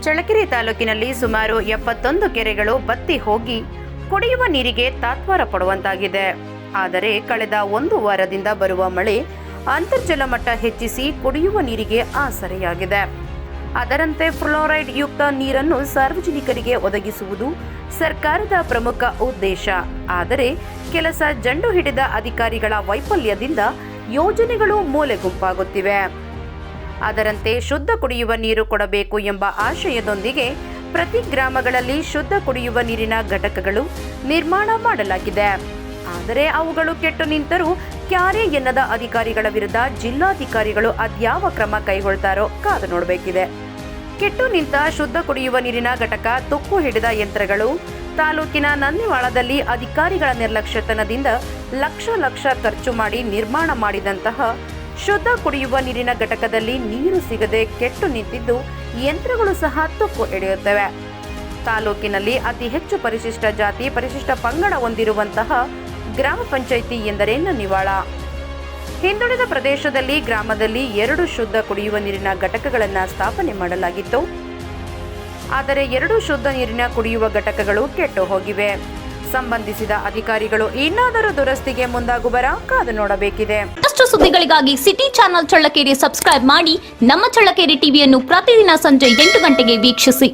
ಚಳ್ಳಕೆರೆ ತಾಲೂಕಿನಲ್ಲಿ ಸುಮಾರು 71 ಕೆರೆಗಳು ಬತ್ತಿ ಹೋಗಿ ಕುಡಿಯುವ ನೀರಿಗೆ ತಾತ್ವಾರ ಪಡುವಂತಾಗಿದೆ. ಆದರೆ ಕಳೆದ 1 ವಾರದಿಂದ ಬರುವ ಮಳೆ ಅಂತರ್ಜಲ ಮಟ್ಟ ಹೆಚ್ಚಿಸಿ ಕುಡಿಯುವ ನೀರಿಗೆ ಆಸರೆಯಾಗಿದೆ. ಅದರಂತೆ ಫ್ಲೋರೈಡ್ ಯುಕ್ತ ನೀರನ್ನು ಸಾರ್ವಜನಿಕರಿಗೆ ಒದಗಿಸುವುದು ಸರ್ಕಾರದ ಪ್ರಮುಖ ಉದ್ದೇಶ. ಆದರೆ ಕೆಲಸ ಜಂಡು ಹಿಡಿದ ಅಧಿಕಾರಿಗಳ ವೈಫಲ್ಯದಿಂದ ಯೋಜನೆಗಳು ಮೂಲೆಗುಂಪಾಗುತ್ತಿವೆ. ಅದರಂತೆ ಶುದ್ಧ ಕುಡಿಯುವ ನೀರು ಕೊಡಬೇಕು ಎಂಬ ಆಶಯದೊಂದಿಗೆ ಪ್ರತಿ ಗ್ರಾಮಗಳಲ್ಲಿ ಶುದ್ಧ ಕುಡಿಯುವ ನೀರಿನ ಘಟಕಗಳು ನಿರ್ಮಾಣ ಮಾಡಲಾಗಿದೆ. ಆದರೆ ಅವುಗಳು ಕೆಟ್ಟು ನಿಂತರೂ ಕ್ಯಾರೆ ಎನ್ನದ ಅಧಿಕಾರಿಗಳ ವಿರುದ್ಧ ಜಿಲ್ಲಾಧಿಕಾರಿಗಳು ಅದ್ಯಾವ ಕ್ರಮ ಕೈಗೊಳ್ತಾರೋ ಕಾದು ನೋಡಬೇಕಿದೆ. ಕೆಟ್ಟು ನಿಂತ ಶುದ್ಧ ಕುಡಿಯುವ ನೀರಿನ ಘಟಕ, ತುಕ್ಕು ಹಿಡಿದ ಯಂತ್ರಗಳು, ತಾಲೂಕಿನ ನಂದಿವಾಳದಲ್ಲಿ ಅಧಿಕಾರಿಗಳ ನಿರ್ಲಕ್ಷ್ಯತನದಿಂದ ಲಕ್ಷ ಖರ್ಚು ಮಾಡಿ ನಿರ್ಮಾಣ ಮಾಡಿದಂತಹ ಶುದ್ಧ ಕುಡಿಯುವ ನೀರಿನ ಘಟಕದಲ್ಲಿ ನೀರು ಸಿಗದೆ ಕೆಟ್ಟು ನಿಂತಿದ್ದು ಯಂತ್ರಗಳು ಸಹ ತುಕ್ಕು ಹಿಡಿಯುತ್ತವೆ. ತಾಲೂಕಿನಲ್ಲಿ ಅತಿ ಹೆಚ್ಚು ಪರಿಶಿಷ್ಟ ಜಾತಿ, ಪರಿಶಿಷ್ಟ ಪಂಗಡ ಹೊಂದಿರುವಂತಹ ಗ್ರಾಮ ಪಂಚಾಯಿತಿ ಎಂದರೆ ನಂದಿವಾಳ. ಹಿಂದುಳಿದ ಪ್ರದೇಶದಲ್ಲಿ ಗ್ರಾಮದಲ್ಲಿ 2 ಶುದ್ಧ ಕುಡಿಯುವ ನೀರಿನ ಘಟಕಗಳನ್ನು ಸ್ಥಾಪನೆ ಮಾಡಲಾಗಿತ್ತು. ಆದರೆ 2 ಶುದ್ಧ ನೀರಿನ ಕುಡಿಯುವ ಘಟಕಗಳು ಕೆಟ್ಟು ಹೋಗಿವೆ. ಸಂಬಂಧಿಸಿದ ಅಧಿಕಾರಿಗಳು ಇನ್ನಾದರೂ ದುರಸ್ತಿಗೆ ಮುಂದಾಗುವರ ಕಾದು ನೋಡಬೇಕಿದೆ. ಮತ್ತಷ್ಟು ಸುದ್ದಿಗಳಿಗಾಗಿ ಸಿಟಿ ಚಾನೆಲ್ ಚಳ್ಳಕೆರೆ ಸಬ್ಸ್ಕ್ರೈಬ್ ಮಾಡಿ. ನಮ್ಮ ಚಳ್ಳಕೆರೆ ಟಿವಿಯನ್ನು ಪ್ರತಿದಿನ ಸಂಜೆ 8 ಗಂಟೆಗೆ ವೀಕ್ಷಿಸಿ.